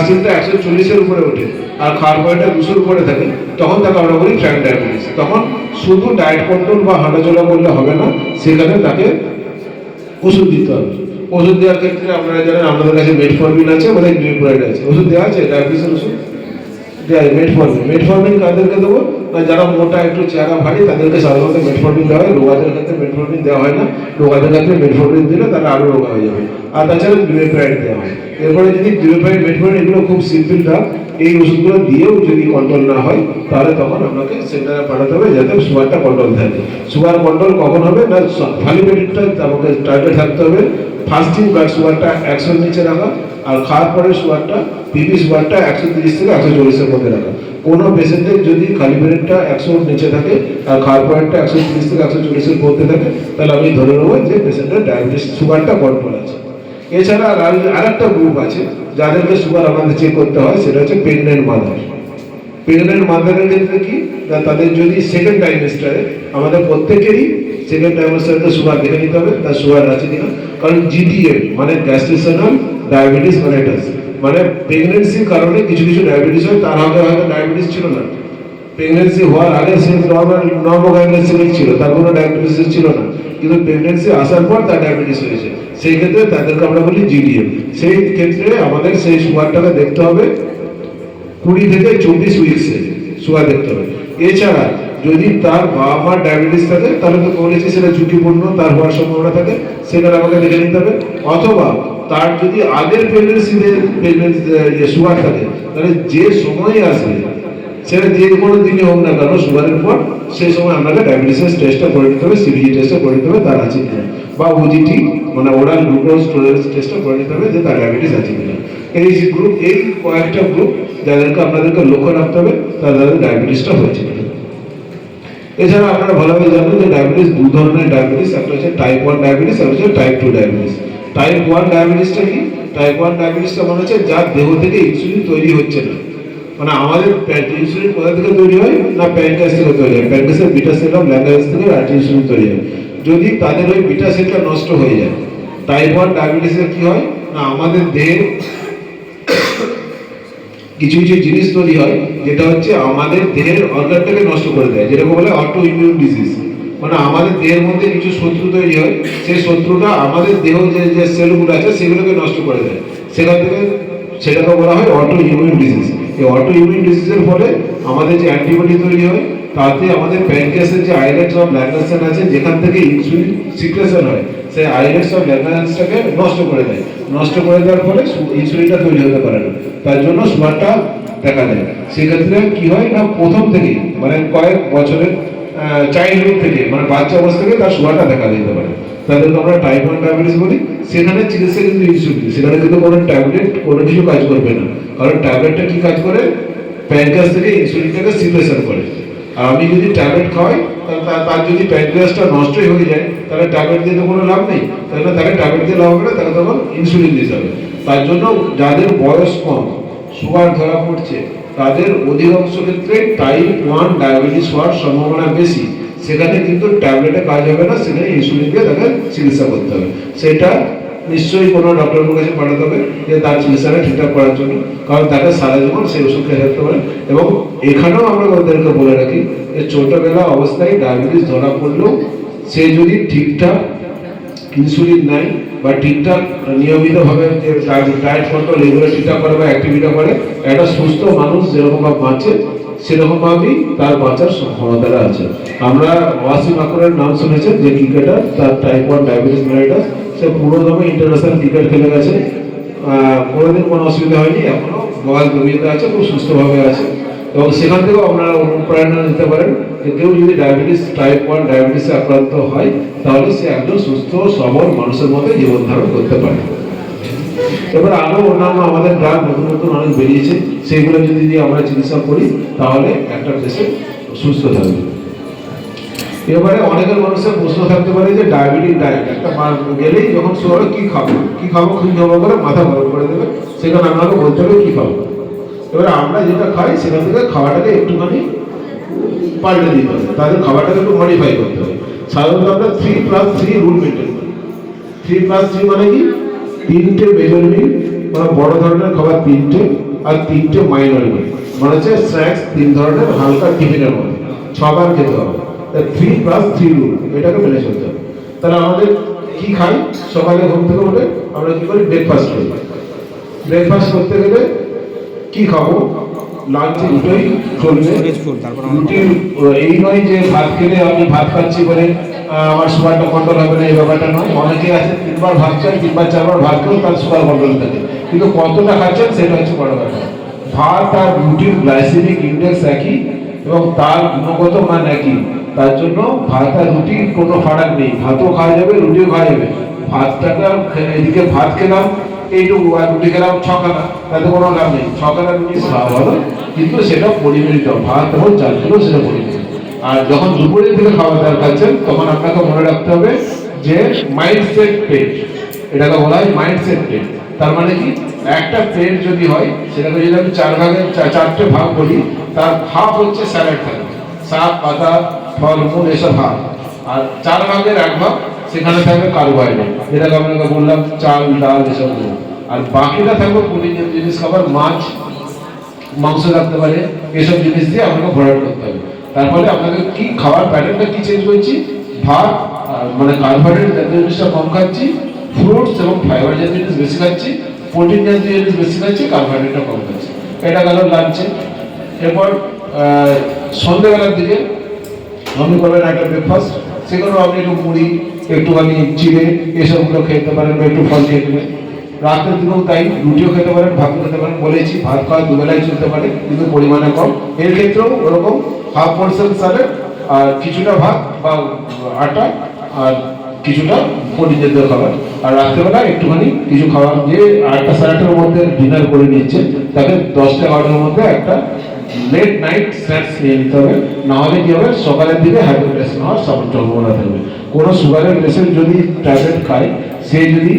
দিনটা 140-এর উপরে ওঠে আর খাওয়ার পরেরটা 200-এর উপরে থাকে, তখন তাকে আমরা বলি ট্র্যাক ডায়াবেটিস। তখন শুধু ডায়েট কন্ট্রোল বা হাঁটাচলা করলে হবে না, সেখানে তাকে ওষুধ দিতে হবে। ওষুধ দেওয়ার ক্ষেত্রে আপনারা জানেন আমাদের কাছে মেটফরমিন আছে, আমাদের গ্লিসারিড আছে। ওষুধ দেওয়া আছে ডায়াবেটিসের ওষুধ দেওয়া হয়। মেটফরমিন কাদেরকে দেবো না, যারা মোটা একটু চেহারা ভারী তাদেরকে সাধারণত মেটফরমিন দেওয়া হয়। রোগাদের ক্ষেত্রে মেটফরমিন দেওয়া হয় না, রোগাদের ক্ষেত্রে মেটফরমিন দিলে তারা আরও রোগা হয়ে যাবে। আর তাছাড়া গ্লিসারিড দেওয়া হয়। এরপরে যদি গ্লিসারিড মেটফরমিন এগুলো খুব সিম্পল ড্রাগ, এই ওষুধগুলো দিয়েও যদি কন্ট্রোল না হয় তাহলে তখন আপনাকে সেন্টারে পাঠাতে হবে যাতে সুগারটা কন্ট্রোল থাকে। সুগার কন্ট্রোল কখন হবে না, খালি পেটটা আমাকে টার্গেট থাকতে হবে ফাস্টিং ব্লাড সুগারটা 100-এর নিচে রাখা, আর খাওয়ার পরে সুগারটা পিপি সুগারটা 130 থেকে 140-এর মধ্যে রাখা। কোনো পেশেন্টের যদি খালি পেটটা 100-এর নিচে থাকে আর খাওয়ার পরেরটা 130 থেকে 140-এর মধ্যে থাকে, তাহলে আমি ধরে নেবো যে পেশেন্টের ডায়াবেটিস সুগারটা কন্ট্রোল আছে। এছাড়া আর একটা গ্রুপ আছে যাদেরকে সুগার আমাদের চেক করতে হয়, সেটা হচ্ছে প্রেগনেন্ট মাদার। প্রেগনেন্ট মাদারের ক্ষেত্রে কি না, তাদের যদি সেকেন্ড ট্রাইমেস্টারে আমাদের প্রত্যেকেরই সেকেন্ড ট্রাইমেস্টারে সুগার দেখে নিতে হবে তার সুগার আছে কিনা। কারণ জিডিএম মানে গ্যাস্ট্রেশনাল ডায়াবেটিস মেলাইটাস, মানে প্রেগনেন্সির কারণে কিছু কিছু ডায়াবেটিস হয়, তার আগে হয়তো ডায়াবেটিস ছিল না, প্রেগনেন্সি হওয়ার আগে সে নর্মোগ্লাইসেমিক ছিল, তার কোনো ডায়াবেটিস ছিল না, কিন্তু প্রেগনেন্সি আসার পর তার ডায়াবেটিস হয়েছে, সেই ক্ষেত্রে তাদেরকে আমরা বলি জিডিএম। সেই ক্ষেত্রে আমাদের সেই সুগারটাকে দেখতে হবে 20 থেকে 24 উইক্সে সুগার দেখতে হবে। এছাড়া যদি তার বাবা মার ডায়াবেটিস থাকে তাহলে তো বলেছি সেটা ঝুঁকিপূর্ণ, তার হওয়ার সম্ভাবনা থাকে, সেখানে আমাকে দেখে নিতে হবে। অথবা তার যদি আগের প্রেগনেন্সিতে সুগার থাকে, তাহলে যে সময় আসবে সেটা যে কোনো দিনই হোক না কেন সুগারের পর, সেই সময় আপনাকে ডায়াবেটিসের টেস্টটা করে নিতে হবে, সিবিজি টেস্টটা করে নিতে হবে তার আছে কিনা, বা ওজিটি মানে ওরাল গ্লুকোজ টলারেন্স টেস্টটা করে নিতে হবে যে তার ডায়াবেটিস আছে কিনা। এই যে গ্রুপ, এই কয়েকটা গ্রুপ যাদেরকে আপনাদেরকে লক্ষ্য রাখতে হবে তাদের ডায়াবেটিসটা হয়েছে কিনা। এছাড়া আপনারা ভালোভাবে জানেন যে ডায়াবেটিস দু ধরনের ডায়াবেটিস, একটা হচ্ছে টাইপ 1 ডায়াবেটিস আর হচ্ছে টাইপ 2 ডায়াবেটিস। টাইপ 1 ডায়াবেটিসটা কি? টাইপ 1 ডায়াবেটিসটা মনে হচ্ছে যার দেহ থেকে ইনসুলিন তৈরি হচ্ছে না, মানে আমাদের ইনসুলিন কোথা থেকে তৈরি হয় না, প্যানক্রিয়াস থেকে তৈরি হয়। প্যানক্রিয়াসের বিটা সেল অফ ল্যাঙ্গারেজ থেকে ইনসুলিন তৈরি হয়। যদি তাদের ওই বিটা সেলটা নষ্ট হয়ে যায়, টাইপ 1 ডায়াবেটিসের কি হয় না, আমাদের দেহে কিছু কিছু জিনিস তৈরি হয় যেটা হচ্ছে আমাদের দেহের অর্গানটাকে নষ্ট করে দেয়, যেটাকে বলে অটো ইমিউন ডিজিজ। মানে আমাদের দেহের মধ্যে কিছু শত্রু তৈরি হয়, সেই শত্রুটা আমাদের দেহ যে সেলগুলো আছে সেগুলোকে নষ্ট করে দেয়, সেখান থেকে সেটাকে বলা হয় অটো ইমিউন ডিজিজ। এই অটো ইমিউন ডিজিজের ফলে আমাদের যে অ্যান্টিবডি তৈরি হয় তাতে আমাদের প্যানক্রিয়াসের যে আইলেটস অফ ল্যাঙ্গারহ্যান্স আছে যেখান থেকে ইনসুলিন সিক্রেশন হয়, সেই আইলেটস অফ ল্যাঙ্গারহ্যান্সটাকে নষ্ট করে দেয়। নষ্ট করে দেওয়ার ফলে ইনসুলিনটা তৈরি হতে পারে না, তার জন্য সুগারটা দেখা দেয়। সেক্ষেত্রে কি হয় না, প্রথম থেকেই মানে কয়েক বছরের চাইল্ডহুড থেকে মানে বাচ্চা অবস্থা থেকে তার সুগারটা দেখা দিতে পারে, তাদেরকে আমরা টাইপ 1 ডায়াবেটিস বলি। সেখানে চিকিৎসা কিন্তু ইনসুলিন, সেখানে কিন্তু কোনো ট্যাবলেট কোনো কিছু কাজ করবে না, কারণ ট্যাবলেটটা কি কাজ করে, প্যানক্রিয়াস থেকে ইনসুলিনটাকে সিক্রেশন করে। আর আমি যদি ট্যাবলেট খাওয়াই তার যদি প্যানক্রিয়াসটা নষ্টই হয়ে যায় তাহলে ট্যাবলেট দিয়ে তো কোনো লাভ নেই, তাহলে তাকে ট্যাবলেট দিয়ে লাভ হবে না, তাকে তখন ইনসুলিন দিতে হবে। তার জন্য যাদের বয়স কম সুগার ধরা পড়ছে তাদের অধিকাংশ ক্ষেত্রে টাইপ 1 ডায়াবেটিস হওয়ার সম্ভাবনা বেশি, সেখানে কিন্তু ট্যাবলেটে কাজ হবে না, সেখানে ইনসুলিন দিয়ে তাকে চিকিৎসা করতে হবে। সেটা নিশ্চয়ই কোনো ডক্টরের কাছে পাঠাতে হবে যে তার চিকিৎসাটা ঠিকঠাক করার জন্য, কারণ তাকে সারা জীবন সেই ওষুধ খেয়ে থাকতে পারে। এবং এখানেও আমরা ওদেরকে বলে রাখি যে ছোটবেলা অবস্থায় ডায়াবেটিস ধরা পড়লেও সে যদি ঠিকঠাক ইনসুলিন নেয় বা ঠিকঠাক নিয়মিতভাবে যে ডায়েট কন্ট্রোল এগুলো ঠিকঠাক করে বা অ্যাক্টিভিটি করে, একটা সুস্থ মানুষ যেরকমভাবে বাঁচে সেরকমভাবেই তার বাঁচার ক্ষমতাটা আছে। আমরা ওয়াসিম আকরামের নাম শুনেছেন, যে ক্রিকেটার, তার টাইপ 1 ডায়াবেটিস মেলাইটাস, সে পুরোদমে ইন্টারন্যাশনাল ক্রিকেট খেলে গেছে, কোনোদিন কোনো অসুবিধা হয়নি, এখনো বয়স জমিতে আছে, খুব সুস্থভাবে আছে। এবং সেখান থেকেও আপনারা অনুপ্রেরণা নিতে পারেন যে কেউ যদি ডায়াবেটিস টাইপ 1 ডায়াবেটিসে আক্রান্ত হয় তাহলে সে একজন সুস্থ সবল মানুষের মতো জীবন ধারণ করতে পারে। এবার আরও অন্যান্য আমাদের ড্রাগ নতুন নতুন অনেক বেরিয়েছে, সেইগুলো যদি দিয়ে আমরা চিকিৎসা করি তাহলে একটা পেশেন্ট সুস্থ থাকবে। এবারে অনেকের মানুষের প্রশ্ন থাকতে পারে যে ডায়াবেটিক ডায়েট একটা গেলেই যখন শুরু কি খাবো কি খাবো করে মাথা গরম করে দেবে, সেখানে আপনাকে বলতে হবে কি খাবো। এবারে আমরা যেটা খাই সেখান থেকে খাওয়াটাকে একটুখানি পাল্টে দিতে হবে, তাদের খাবারটাকে একটু মডিফাই করতে হবে। সাধারণত আমরা 3+3 রুল মেনটেন করি। 3+3 মানে কি, তিনটে মেজর মিল, মানে বড় ধরনের খাবার তিনটে, আর তিনটে মাইনর মিল, মানে হচ্ছে স্ন্যাক্স 3 ধরনের হালকা টিফিনের মধ্যে 6 বার খেতে হবে। 3+3 রুল, এটাকে মেনে চলতে হবে। তাহলে আমাদের কি খাই? সকালে ঘুম থেকে উঠে আমরা কি করি? ব্রেকফাস্ট করি। ব্রেকফাস্ট করতে গেলে কি খাবো? লাঞ্চে দুটোই চলবে। রুটি এই নয় যে ভাত খেলে আমি ভাত খাচ্ছি বলে আমার সুগারটা কন্ট্রোল হবে না, এই ব্যাপারটা নয়। অনেকে আছে 3 বার ভাত খায়, 3-4 বার ভাত খেলেও তার সুগার কন্ট্রোল থাকে, কিন্তু কতটা খাচ্ছেন সেটা হচ্ছে বড় ব্যাপার। ভাত আর রুটির গ্লাইসেমিক ইন্ডেক্স একই এবং তার গুণগত মান একই, তার জন্য ভাত আর রুটির কোনো ফারাক নেই। ভাতও খাওয়া যাবে, রুটিও খাওয়া যাবে। ভাতটাকে এদিকে ভাত খেলাম এইটুকু, আর রুটি খেলাম 6খানা, তাতে কোনো লাভ নেই। 6খানা রুটি খাওয়া ভালো, কিন্তু সেটা পরিমিত। ভাত এবং চাল খেলেও সেটা পরিমিত। আর যখন দুপুরের দিকে খাওয়া দাওয়া খাচ্ছেন, তখন আপনাকে মনে রাখতে হবে যে মাইন্ডসেট প্লেট, এটাকে বলা হয় মাইন্ডসেট প্লেট। তার মানে কি? একটা প্লেট যদি হয়, সেটাকে যদি আমি 4টে ভাগ করি, তার হাফ হচ্ছে স্যালাড থাকবে, শাক পাতা ফলমূল এসব হাফ, আর 4 ভাগের 1 ভাগ সেখানে থাকবে কার্বোহাইড্রেট, যেটাকে আপনাকে বললাম চাল ডাল এসব, আর বাকিটা থাকবে প্রোটিনের জিনিস খাবার, মাছ মাংস থাকতে পারে, এসব জিনিস দিয়ে আপনাকে ভরাট করতে হবে। তারপরে আপনাকে কি খাওয়ার প্যাটার্নটা কি চেঞ্জ করছি? ভাত মানে কার্বোহাইড্রেট জাতীয় জিনিসটা কম খাচ্ছি, ফ্রুটস এবং ফাইবার জাতীয় জিনিস বেশি খাচ্ছি, প্রোটিন জাতীয় জিনিস বেশি খাচ্ছি, কার্বোহাইড্রেটটা কম খাচ্ছি। এটা গেল লাঞ্চে। এরপর সন্ধ্যেবেলার দিকে আপনি করবেন একটা ব্রেকফাস্ট, সেখানেও আপনি একটু মুড়ি, একটুখানি চিড়ে এসবগুলো খেতে পারেন, বা একটু ফল খেয়ে নেবেন। রাতের দিকেও তাই, রুটিও খেতে পারেন, ভাত খেতে পারেন। বলেছি ভাত খাওয়া দুবেলায় চলতে পারে, কিন্তু পরিমাণে কম। এর ক্ষেত্রেও ওরকম হাফ পোর্শন স্যালাড, আর কিছুটা ভাত বা আটা, আর কিছুটা প্রোটিন জাতীয় খাবার। আর রাত্রেবেলা একটুখানি কিছু খাবার, যে 8টা 8:30-এর মধ্যে ডিনার করে নিচ্ছে, তাকে 10টা-11টার মধ্যে একটা লেট নাইট স্ন্যাক্স নিয়ে নিতে হবে। না হলে কি হবে? সকালের দিকে হাইপোটেনশন হওয়ার সম্ভাবনা থাকবে। কোনো সুগারের পেশেন্ট যদি ট্যাবলেট খায়, সে যদি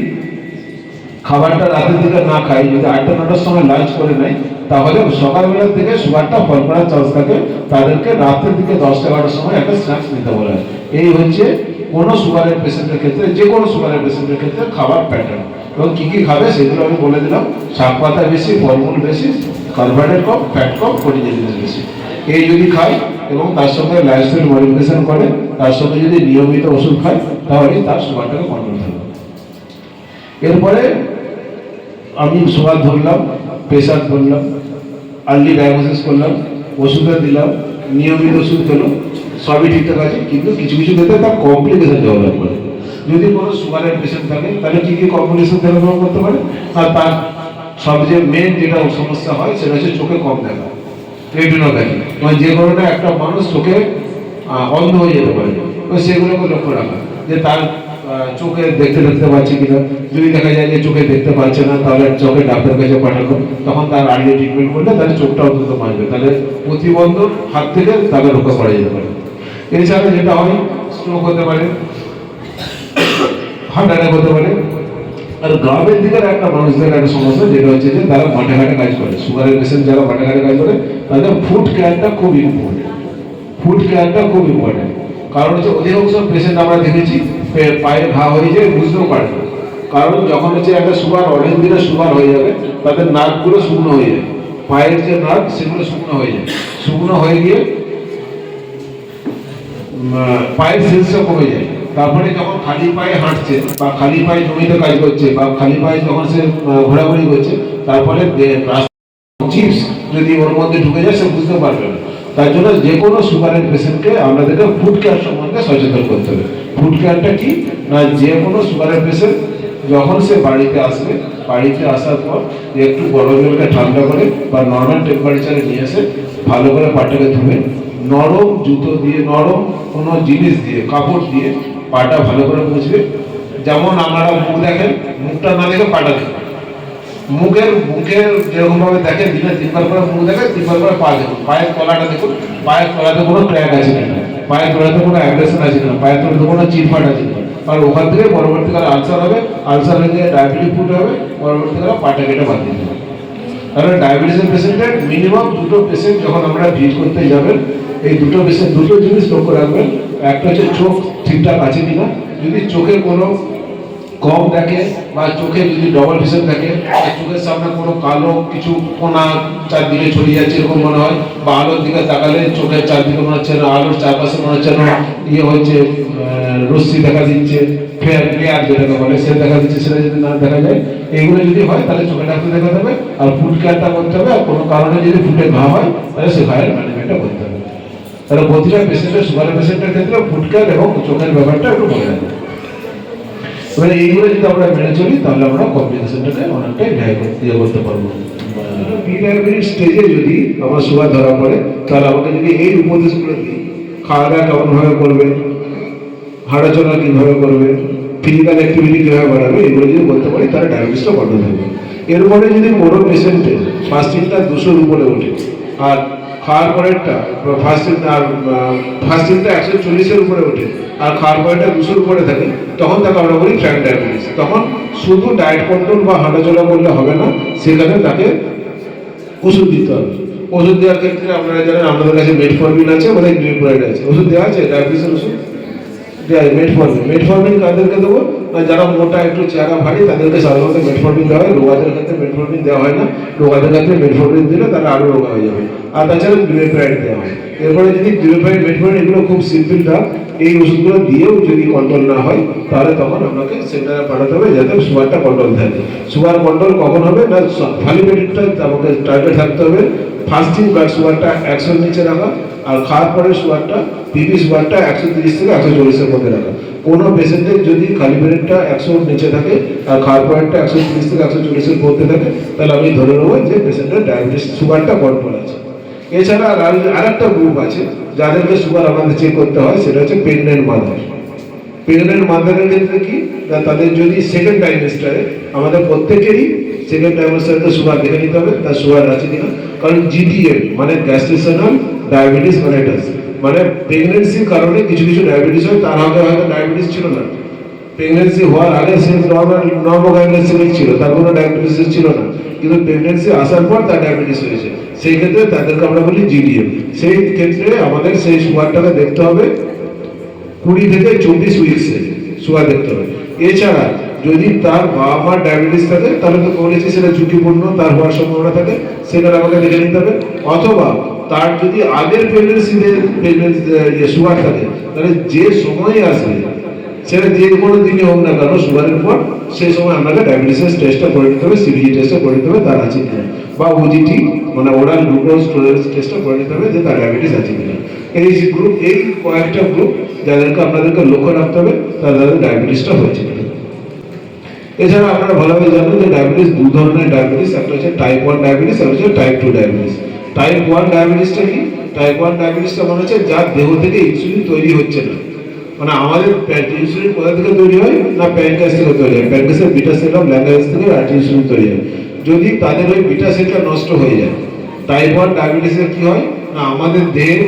খাবারটা রাতের দিকে না খায়, যদি 8টা-9টার সময় লাঞ্চ করে নেয়, তাহলে সকালবেলার দিকে সুগারটা ফল করার চান্স থাকে। তাদেরকে রাতের দিকে 10টা-11টার সময় একটা স্ন্যাক্স নিতে বলা হয়। এই হচ্ছে কোনো সুগারের পেশেন্টের ক্ষেত্রে, যে কোনো সুগারের পেশেন্টের ক্ষেত্রে খাবার প্যাটার্ন। এবং কী কী খাবে সেগুলো আমি বলে দিলাম। শাক পাতা বেশি, ফলমূল বেশি, কার্বোহাইড্রেট কম, ফ্যাট কম, প্রোটিন জিনিস বেশি। এই যদি খায় এবং তার সঙ্গে লাইফস্টাইল মডিফিকেশন করে, তার সঙ্গে যদি নিয়মিত ওষুধ খায়, তাহলে তার সুগারটাকে কন্ট্রোল থাকবে। এরপরে আমি সুগার ধরলাম, প্রেশার ধরলাম, আর্লি ডায়াগনোসিস করলাম, ওষুধটা দিলাম, নিয়মিত ওষুধ খেলো, সবই ঠিকঠাক আছে। কিন্তু কিছু কিছু ক্ষেত্রে তার কমপ্লিকেশন ডেভেলপ করে। যদি কোনো সুগারের পেশেন্ট থাকে, তাহলে কী কী কমপ্লিকেশন ডেভেলপ করতে পারে? আর তার সবচেয়ে মেন যেটা সমস্যা হয়, সেটা হচ্ছে চোখে কম দেখা, রেটিনোপ্যাথি। মানে যে কারণে একটা মানুষ চোখে অন্ধ হয়ে যেতে পারে, তো সেগুলোকে লক্ষ্য রাখা, যে তার চোখে দেখতে পাচ্ছে কিনা। যদি দেখা যায় যে চোখে দেখতে পাচ্ছে না, তাহলে চোখে ডাক্তার কাছে পাঠানো, তখন তার আর্লি ট্রিটমেন্ট করলে তাহলে চোখটা অন্তত বাঁচবে। তাহলে প্রতিবন্ধক হাত থেকে তাকে রক্ষা করা যেতে পারে। এছাড়া যেটা হয়, স্ট্রোক হতে পারে, হার্ট অ্যাটাক হতে পারে। আর গ্রামের দিকের একটা মানুষদের একটা সমস্যা, যেটা হচ্ছে যে তারা মাঠে ঘাটে কাজ করে। সুগারের পেশেন্ট যারা মাঠে ঘাটে কাজ করে, তাদের ফুড কেয়ারটা খুব ইম্পর্টেন্ট। ফুড কেয়ারটা খুব ইম্পর্টেন্ট। কারণ হচ্ছে অধিকাংশ পেশেন্ট আমরা দেখেছি পায়ে ঘা হয়ে যায়, বুঝতেও পারে না। কারণ যখন হচ্ছে একটা সুগার, অনেক দিনের সুগার হয়ে যাবে, তাদের নার্ভগুলো শুকনো হয়ে যায়, পায়ের যে নার্ভ সেগুলো শুকনো হয়ে যায়। শুকনো হয়ে গিয়ে পায়ের সেন্সটা কমে যায়। তারপরে যখন খালি পায়ে হাঁটছে, বা খালি পায়ে জমিতে কাজ করছে, বা খালি পায়ে যখন সে ঘোরাঘুরি করছে, তারপরে চিপস যদি ওর মধ্যে ঢুকে যায়, সে বুঝতে পারবে না। তার জন্য যে কোনো সুগারের পেশেন্টকে আমাদেরকে ফুড কেয়ার সম্বন্ধে সচেতন করতে হবে। ফুড কেয়ারটা কি না, যে কোনো সুগারের পেশেন্ট যখন সে বাড়িতে আসবে, বাড়িতে আসার পর একটু গরম জলকে ঠান্ডা করে বা নর্মাল টেম্পারেচারে নিয়ে এসে ভালো করে পাটাকে ধুবে, নরম জুতো দিয়ে, নরম কোনো জিনিস দিয়ে, কাপড় দিয়ে পাটা ভালো করে মুছবে। যেমন আপনারা মুখ দেখেন, মুখটা না দেখে পাটা দেখেন। মুখের যেরকমভাবে দেখেন, দিনে 3বার করে মুখ দেখেন, 3বার করে পা দেখুন। পায়ের তলাটা দেখুন, পায়ের তলাতে কোনো ক্র্যাক আছে কিনা, পায়ের তলাতে কোনো অ্যাগ্রেশন আছে কিনা, পায়ের তলাতে কোনো চিরফাট আছে কিনা। আর ওখান থেকে পরবর্তীকালে আলসার হবে, আলসার হয়ে গিয়ে ডায়াবেটিক ফুট হবে, পরবর্তীকালে পাটা কেটে বাদ দিতে হবে। তাহলে ডায়াবেটিসের পেশেন্টের মিনিমাম 2টো পেশেন্ট যখন আমরা ভিজিট করতে যাবেন, এই 2টো পেশেন্ট 2টো জিনিস লক্ষ্য রাখবেন। একটা হচ্ছে চোখ ঠিকঠাক আছে কিনা। যদি চোখের কোনো কম দেখে বা চোখে যদি ডবল ভিশন থাকে, চোখের সামনে কোনো কালো কিছু কোনা চারদিকে ছড়িয়ে যাচ্ছে এরকম মনে হয়, বা আলোর দিকে তাকালে চোখের চারদিকে মনে হচ্ছে না, আলোর চারপাশে মনে হচ্ছে না ইয়ে হচ্ছে, রশ্মি দেখা দিচ্ছে, ফ্লেয়ার যেটাকে বলে সে দেখা দিচ্ছে, সেটা যদি না দেখা যায়, এইগুলো যদি হয় তাহলে চোখে ডাক্তার দেখাতে হবে, আর ফুড কেয়ারটা করতে হবে, আর কোনো কারণে যদি ফুটে ঘা হয় তাহলে সে ঘায়ের ম্যানেজমেন্টটা করতে হবে। তাহলে প্রতিটা পেশেন্টের, সুগারের পেশেন্টের ক্ষেত্রে ফুড কেয়ার এবং চোখের ব্যাপারটা একটু বলে রাখবে। এবারে এইগুলো যদি আমরা মেনে চলি তাহলে আমরা কমপ্লিকেশনটাকে অনেকটাই ইয়ে করতে পারবো। প্রি ডায়াবেটিস স্টেজে যদি আমার সুগার ধরা পড়ে তাহলে আমাকে যদি এই উপদেশগুলো দিই, খাওয়া দাওয়া কেমনভাবে করবে, হাঁটাচলা কীভাবে করবে, ফিজিক্যাল অ্যাক্টিভিটি কীভাবে বাড়াবে, এগুলো যদি বলতে পারি তাহলে ডায়াবেটিসটা কন্ট্রোল থাকবে। এরপরে যদি কোনো পেশেন্টের ফাস্টিংটা 200-র উপরে ওঠে, আর খাওয়ার পরেরটা ফাস্টিংটা 140-এর উপরে ওঠে, আর খাওয়ার পরেরটা 200-র উপরে থাকে, তখন তাকে আমরা বলি ফ্র্যাঙ্ক ডায়াবেটিস। তখন শুধু ডায়েট কন্ট্রোল বা হাঁটাচলা করলে হবে না, সেখানে তাকে ওষুধ দিতে হবে। ওষুধ দেওয়ার ক্ষেত্রে আপনারা জানেন আমাদের কাছে মেটফরমিন আছে, আমাদের গ্লিসারিড আছে, ওষুধ দেওয়া আছে ডায়াবেটিসের ওষুধ মেটফরমিন কাদেরকে দেবো না, যারা মোটা একটু চেহারা ভারী তাদেরকে সাধারণত মেটফরমিন দেওয়া হয়, রোগাদের ক্ষেত্রে মেটফরমিন দেওয়া হয় না, রোগাদের ক্ষেত্রে মেটফরমিন দিলে তারা আরও রোগা হয়ে যাবে। আর তাছাড়া গ্লিসারিড দেওয়া হয়। এরপরে যদি গ্লিসারিড মেটফরমিন এগুলো খুব সিম্পল ড্রাগ, এই ওষুধগুলো দিয়েও যদি কন্ট্রোল না হয় তাহলে তখন আপনাকে সেন্টারে পাঠাতে হবে যাতে সুগারটা কন্ট্রোল থাকে। সুগার কন্ট্রোল কখন হবে না, খালি পেটটা আমাকে টার্গেট থাকতে হবে, ফাস্টিং ব্লাড সুগারটা 100-র নিচে রাখা, আর খাওয়ার পরে সুগারটা পিপি সুগারটা 130 থেকে 140-এর মধ্যে রাখা। কোনো পেশেন্টের যদি খালি পেটটা 100-র নিচে থাকে আর খাওয়ার পরেরটা 130 থেকে 140-এর মধ্যে থাকে তাহলে আমি ধরে নেবো যে পেশেন্টের ডায়াবেটিস সুগারটা কন্ট্রোল আছে। এছাড়া আর একটা গ্রুপ আছে যাদেরকে সুগার আমাদের চেক করতে হয়, সেটা হচ্ছে প্রেগনেন্ট মাদার। প্রেগনেন্ট মাদারের ক্ষেত্রে কি না, তাদের যদি সেকেন্ড ট্রাইমেস্টারে, আমাদের প্রত্যেকেরই সেকেন্ড ট্রাইমেস্টারে সুগার দেখে নিতে হবে তার সুগার আছে কিনা, কারণ জিটিএম মানে গ্যাস্ট্রেশনাল ডায়াবেটিস মেলাইটাস, মানে প্রেগনেন্সির কারণে কিছু কিছু ডায়াবেটিস হয়, তার আগে হয়তো ডায়াবেটিস ছিল না, প্রেগনেন্সি হওয়ার আগে সে নর্মোগ্লাইসেমিক ছিল, তার কোনো ডায়াবেটিস ছিল না, কিন্তু প্রেগনেন্সি আসার পর তার ডায়াবেটিস হয়েছে, সেই ক্ষেত্রে তাদেরকে আমরা বলি জিডিএম। সেই ক্ষেত্রে আমাদের সেই সুগারটাকে দেখতে হবে 20 থেকে 24 উইক্সে সুগার দেখতে হবে। এছাড়া যদি তার বাবা মার ডায়াবেটিস থাকে তাহলে তো বলেছি সেটা ঝুঁকিপূর্ণ, তার হওয়ার সম্ভাবনা থাকে, সেখানে আমাকে দেখে নিতে হবে। অথবা তার যদি আগের প্রেগনেন্সিতে সুগার থাকে তাহলে যে সময় আসবে সেটা যে কোনো দিনই হোক না কেন সুগারের পর, সেই সময় আপনাকে ডায়াবেটিসের টেস্টটা করে নিতে হবে, সিবিজি টেস্টটা করে নিতে হবে তার আছে কিনা, বা ওজিটি মানে ওরাল গ্লুকোজ টলারেন্স টেস্টটা করে নিতে হবে যে তার ডায়াবেটিস আছে কিনা। এই যে গ্রুপ, এই কয়েকটা গ্রুপ যাদেরকে আপনাদেরকে লক্ষ্য রাখতে হবে তাদের ডায়াবেটিসটা হয়েছে কিনা। এছাড়া আপনারা ভালোভাবে জানেন যে ডায়াবেটিস 2 ধরনের ডায়াবেটিস, একটা হচ্ছে টাইপ 1 ডায়াবেটিস আর হচ্ছে টাইপ 2 ডায়াবেটিস। টাইপ 1 ডায়াবেটিসটা কি? টাইপ 1 ডায়াবেটিসটা মনে হচ্ছে যার দেহ থেকে ইনসুলিন তৈরি হচ্ছে না, মানে আমাদের ইনসুলিন কোথা থেকে তৈরি হয় না, প্যানক্রিয়াস থেকে তৈরি হয়, প্যানক্রিয়াসের বিটা সেল অফ ল্যাঙ্গারেজ থেকে ইনসুলিন তৈরি হয়। যদি তাদের ওই বিটা সেলটা নষ্ট হয়ে যায়, টাইপ 1 ডায়াবেটিসের কি হয় না, আমাদের দেহের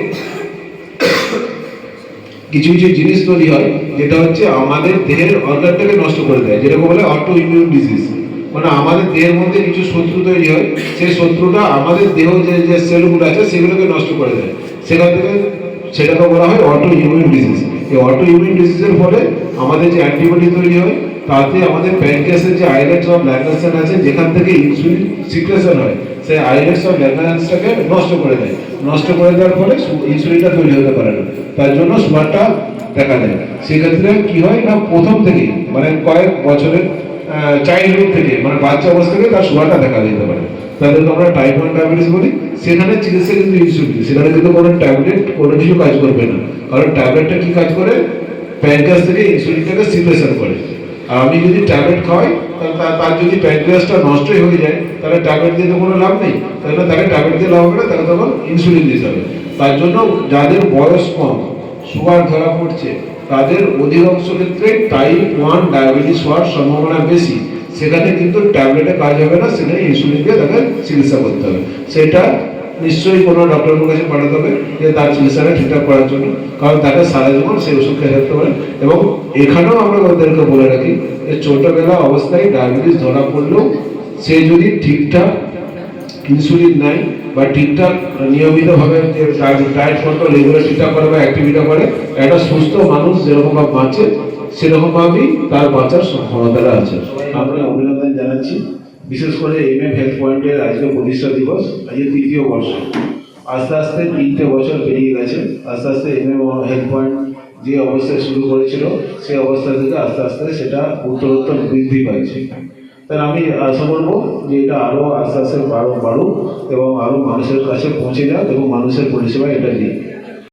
কিছু কিছু জিনিস তৈরি হয় যেটা হচ্ছে আমাদের দেহের অর্গানটাকে নষ্ট করে দেয়, যেটাকে বলে অটো ইমিউন ডিজিজ। মানে আমাদের দেহের মধ্যে কিছু শত্রু তৈরি হয়, সেই শত্রুটা আমাদের দেহ যে সেলগুলো আছে সেগুলোকে নষ্ট করে দেয়, সেখান থেকে সেটাকে বলা হয় অটো ইমিউন ডিজিজ। এই অটো ইমিউন ডিজিজের ফলে আমাদের যে অ্যান্টিবডি তৈরি হয় তাতে আমাদের প্যানক্রিয়াসের যে আইলেটস অফ ল্যাঙ্গারহ্যান্স আছে যেখান থেকে ইনসুলিন সিক্রেশন হয়, সেই আইলেটস অফ ল্যাঙ্গারহ্যান্সটাকে নষ্ট করে দেয়। নষ্ট করে দেওয়ার ফলে ইনসুলিনটা তৈরি হতে পারে না, তার জন্য সুগারটা দেখা যায়। সেক্ষেত্রে কি হয় না, প্রথম থেকেই মানে কয়েক বছরের চাইল্ডহুড থেকে মানে বাচ্চা অবস্থা থেকে তার সুগারটা দেখা দিতে পারে, তাদেরকে আমরা টাইপ 1 ডায়াবেটিস বলি। সেখানে চিকিৎসা কিন্তু ইনসুলিন, সেখানে কিন্তু কোনো ট্যাবলেট কোনো কিছু কাজ করবে না, কারণ ট্যাবলেটটা কি কাজ করে, প্যানক্রিয়াস থেকে ইনসুলিনটাকে সিক্রেশন করে। আর আমি যদি ট্যাবলেট খাওয়াই তার যদি প্যানক্রিয়াসটা নষ্টই হয়ে যায় তাহলে ট্যাবলেট দিয়ে তো কোনো লাভ নেই, তাহলে তাকে ট্যাবলেট দিয়ে লাভ হবে না, তাকে তখন ইনসুলিন দিতে হবে। তার জন্য যাদের বয়স কম সুগার ধরা পড়ছে তাদের অধিকাংশ ক্ষেত্রে টাইপ 1 ডায়াবেটিস হওয়ার সম্ভাবনা বেশি, সেখানে কিন্তু ট্যাবলেটে কাজ হবে না, সেখানে ইনসুলিন দিয়ে তাকে চিকিৎসা করতে হবে। সেটা নিশ্চয়ই কোনো ডক্টরের কাছে পাঠাতে হবে যে তার চিকিৎসাটা ঠিকঠাক করার জন্য, কারণ তাকে সারা জীবন সেই ওষুধ খেয়ে থাকতে পারে। এবং এখানেও আমরা ওদেরকে বলে রাখি যে ছোটবেলা অবস্থায় ডায়াবেটিস ধরা পড়লেও সে যদি ঠিকঠাক ইনসুলিন নেয় বা ঠিকঠাক নিয়মিতভাবে ডায়েট কন্ট্রোল এগুলো ঠিকঠাক করে বা অ্যাক্টিভিটি করে, একটা সুস্থ মানুষ যেরকম বাঁচে সেরকমভাবেই তার বাঁচার সম্ভাবনা আছে। আমরা অভিনন্দন জানাচ্ছি, বিশেষ করে হেলথ পয়েন্টের আজকে প্রতিষ্ঠা দিবস, আজকে 3য় বর্ষ। আস্তে আস্তে 3টে বছর পেরিয়ে গেছে, আস্তে আস্তে হেলথ পয়েন্ট যে অবস্থায় শুরু করেছিল সেই অবস্থা থেকে আস্তে আস্তে সেটা উত্তরোত্তর বৃদ্ধি পাচ্ছে। তাই আমি আশা করবো যে এটা আরও আস্তে আস্তে বাড়ুক এবং আরও মানুষের কাছে পৌঁছে যাক এবং মানুষের পরিষেবা এটা দিক।